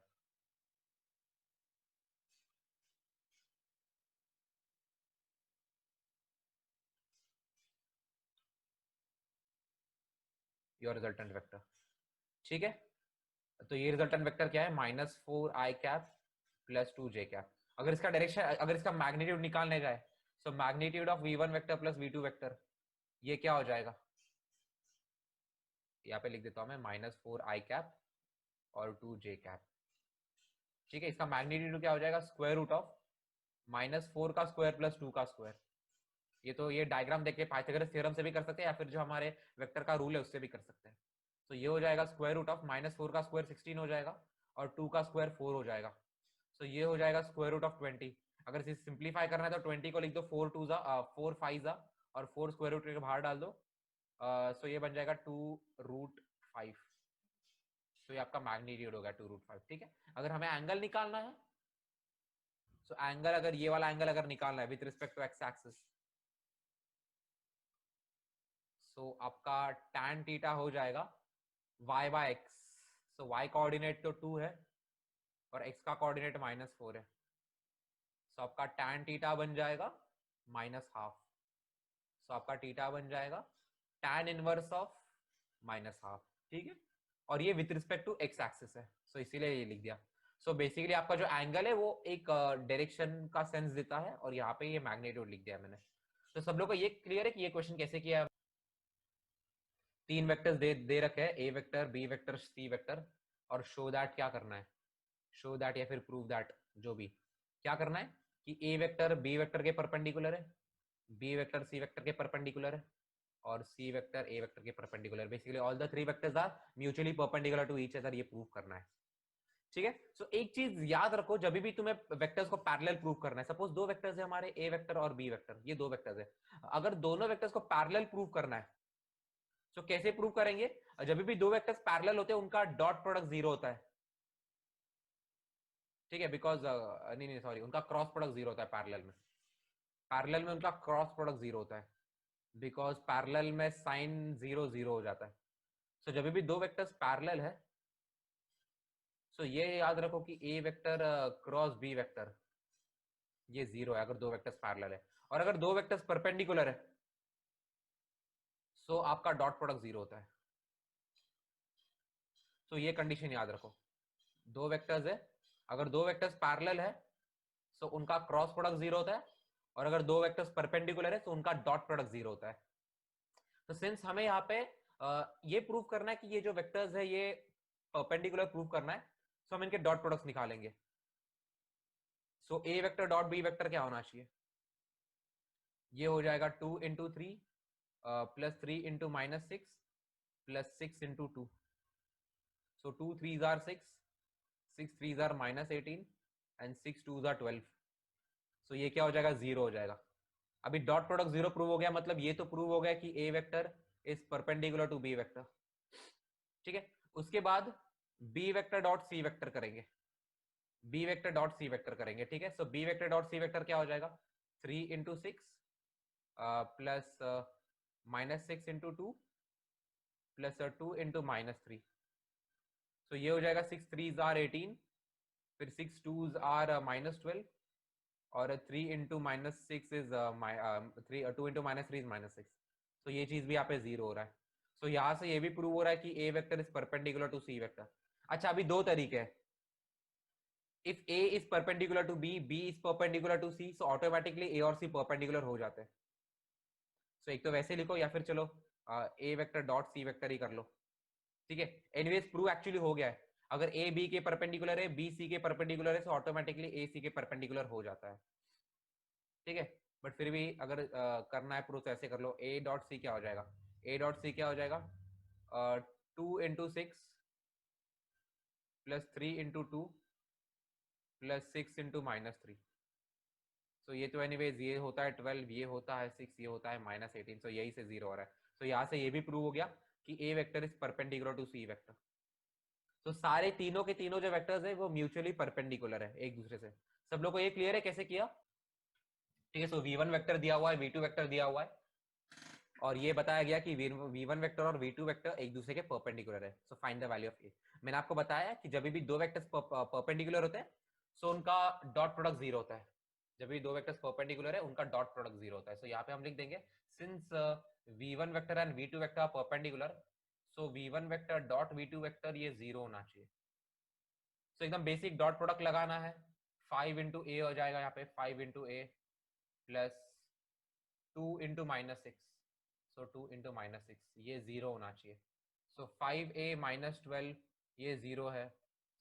योर रिजल्टेंट वेक्टर, ठीक है। तो ये रिजल्टेंट वेक्टर क्या है, -4i कैप +2j कैप। अगर इसका डायरेक्शन, अगर इसका मैग्नीट्यूड निकालने जाए, so magnitude of v1 vector plus v2 vector, ये क्या हो जाएगा, यहाँ पे लिख देता हूं मैं -4i कैप और 2j कैप, ठीक है। इसका मैग्नीट्यूड क्या हो जाएगा, स्क्वायर रूट ऑफ -4 का स्क्वायर प्लस 2 का स्क्वायर। ये तो ये डायग्राम देख के पाइथागोरस थ्योरम से भी कर सकते हैं, या फिर जो हमारे वेक्टर का रूल है उससे भी कर सकते हैं। तो ये हो जाएगा स्क्वायर रूट ऑफ -4 का स्क्वायर 16 हो जाएगा, और 2 का स्क्वायर 4 हो जाएगा, तो ये हो जाएगा स्क्वायर रूट ऑफ 20। अगर इसे सिंप्लीफाई करना है तो 20 को लिख दो 4 टू जा 4 5 जा और 4 स्क्वायर रूट के बाहर डाल दो। सो ये बन जाएगा 2√5। तो ये आपका मैग्नीट्यूड होगा 2√5। ठीक है, अगर हमें एंगल निकालना है, सो एंगल अगर ये वाला एंगल अगर निकालना है with respect to X axis, so आपका tan थीटा हो जाएगा y by X. So y coordinate तो 2 है और x का कोऑर्डिनेट -4 है। सो आपका tan थीटा बन जाएगा -हाफ। सो आपका थीटा बन जाएगा tan इनवर्स ऑफ -हाफ। ठीक है, और ये with respect to X axis है, सो इसीलिए ये लिख दिया। सो बेसिकली आपका जो एंगल है वो एक डायरेक्शन का सेंस देता है, और यहाँ पे ये मैग्नीट्यूड लिख दिया मैंने। तो सब लोग को ये क्लियर है कि ये क्वेश्चन कैसे किया है? 3 वेक्टर्स दे रखे हैं, ए vector, B vector, C vector, और शो दैट क्या करना है, शो दैट या फिर प्रूव दैट, जो भी क्या करना है कि ए वेक्टर बी वेक्टर के परपेंडिकुलर है, बी वेक्टर सी वेक्टर के परपेंडिकुलर है, और सी वेक्टर ए वेक्टर के perpendicular. Basically all the 3 vectors are mutually perpendicular to each other, ये प्रूव करना है। ठीक है, सो एक चीज याद रखो, जब भी तुम्हें वेक्टर्स को पैरेलल प्रूव करना है, सपोज 2 वेक्टर्स है हमारे, ए वेक्टर और बी वेक्टर, ये 2 वेक्टर्स है, अगर दोनों वेक्टर्स को पैरेलल प्रूव करना है, सो कैसे प्रूव करेंगे? जब भी 2 वेक्टर्स पैरेलल होते हैं उनका डॉट प्रोडक्ट 0 होता है। ठीक है, बिकॉज नहीं नहीं सॉरी, उनका क्रॉस प्रोडक्ट 0 होता है पैरेलल में। पैरेलल में उनका क्रॉस प्रोडक्ट 0 होता है, बिकॉज पैरेलल में साइन 0 0 हो जाता है। सो जब भी 2 वेक्टर्स पैरेलल है, सो ये याद रखो कि A vector cross B vector ये 0 है अगर 2 वेक्टर्स पैरेलल है, और अगर 2 वेक्टर्स परपेंडिकुलर है, सो आपका डॉट प्रोडक्ट 0 होता है। सो ये कंडीशन याद रखो, 2 वेक्टर्स है, अगर 2 वेक्टर्स पैरेलल है, सो उनका क्रॉस प्रोडक्ट 0 होता है, और अगर 2 वेक्टर्स परपेंडिकुलर है तो उनका डॉट प्रोडक्ट 0 होता है। तो सिंस हमें यहाँ पे ये प्रूव करना है कि ये जो वेक्टर्स है ये परपेंडिकुलर प्रूव करना है, सो हम इनके डॉट प्रोडक्ट्स निकालेंगे। सो ए वेक्टर डॉट बी वेक्टर क्या होना चाहिए? ये हो जाएगा 2 into 3 plus 3 into -6 plus 6 into 2। So 2 3s are 6, 6 3s are -18 and 6 2s are 12। सो ये क्या हो जाएगा? 0 हो जाएगा। अभी डॉट प्रोडक्ट 0 प्रूव हो गया, मतलब ये तो प्रूव हो गया कि A vector is perpendicular to B vector. ठीक है, उसके बाद B vector dot C vector करेंगे, B vector dot C vector करेंगे। ठीक है, so B vector dot C vector क्या हो जाएगा? 3 into 6 plus -6 into 2 plus 2 into -3। So ये हो जाएगा 6 3s are 18, फिर 6 2s are -12, और 3 इंटू -6 इज 3, 2 इंटू -3 इज -6। तो ये चीज भी यहाँ पे 0 हो रहा है। सो यहाँ से ये भी प्रूव हो रहा है कि A vector is perpendicular to C vector. अच्छा, अभी दो तरीके हैं, if A is perpendicular to B, B is perpendicular to C, so automatically A और सी परपेंडिकुलर हो जाते हैं। सो एक तो वैसे लिखो, या फिर चलो ए वेक्टर डॉट सी वेक्टर ही कर लो। ठीक है, एनीवेज प्रूव एक्चुअली हो गया है, अगर ए बी के परपेंडिकुलर है, बी सी के परपेंडिकुलर है, तो ऑटोमेटिकली ए सी के परपेंडिकुलर हो जाता है। ठीक है, बट फिर भी अगर करना है प्रूफ तो ऐसे कर लो, ए डॉट सी क्या हो जाएगा? ए डॉट सी क्या हो जाएगा? 2 into 6 plus 3 into 2 plus 6 into -3। So ये तो एनीवेज ये होता है 12, ये होता है 6, ये होता है -18, सो यही से 0 हो रहा है। सो यहाँ से ये भी प्रूव हो गया कि A vector is perpendicular to C vector. तो सारे तीनों के तीनों जो वेक्टर्स है वो म्यूचुअली परपेंडिकुलर है एक दूसरे से। सब लोग को ये क्लियर है कैसे किया? ठीक है, सो v1 वेक्टर दिया हुआ है, v2 वेक्टर दिया हुआ है, और ये बताया गया कि v1 वेक्टर और v2 वेक्टर एक दूसरे के परपेंडिकुलर है। So find the value of A. मैंने आपको बताया कि जब भी दो वेक्टर्स परपेंडिकुलर होते हैं, सो उनका डॉट प्रोडक्ट 0 होता है। जब भी दो वेक्टर्स परपेंडिकुलर है उनका डॉट प्रोडक्ट 0 होता है। सो यहाँ पे हम लिख देंगे, since v1 vector and v2 vector are perpendicular, so v1 vector dot v2 vector ये 0 होना चाहिए। सो एकदम बेसिक डॉट प्रोडक्ट लगाना है, 5 इंटू ए हो जाएगा यहाँ पे, 5 इंटू ए प्लस 2 इंटू -6, सो 2 इंटू -6 ये 0 होना चाहिए। सो 5a -12 ये 0 है।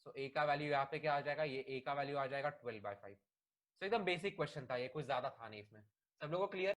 सो a का वैल्यू यहाँ पे क्या आ जाएगा? ये a का वैल्यू आ जाएगा 12/5। सो एकदम बेसिक क्वेश्चन था ये, कुछ ज्यादा था नहीं इसमें। सब लोगों को क्लियर है?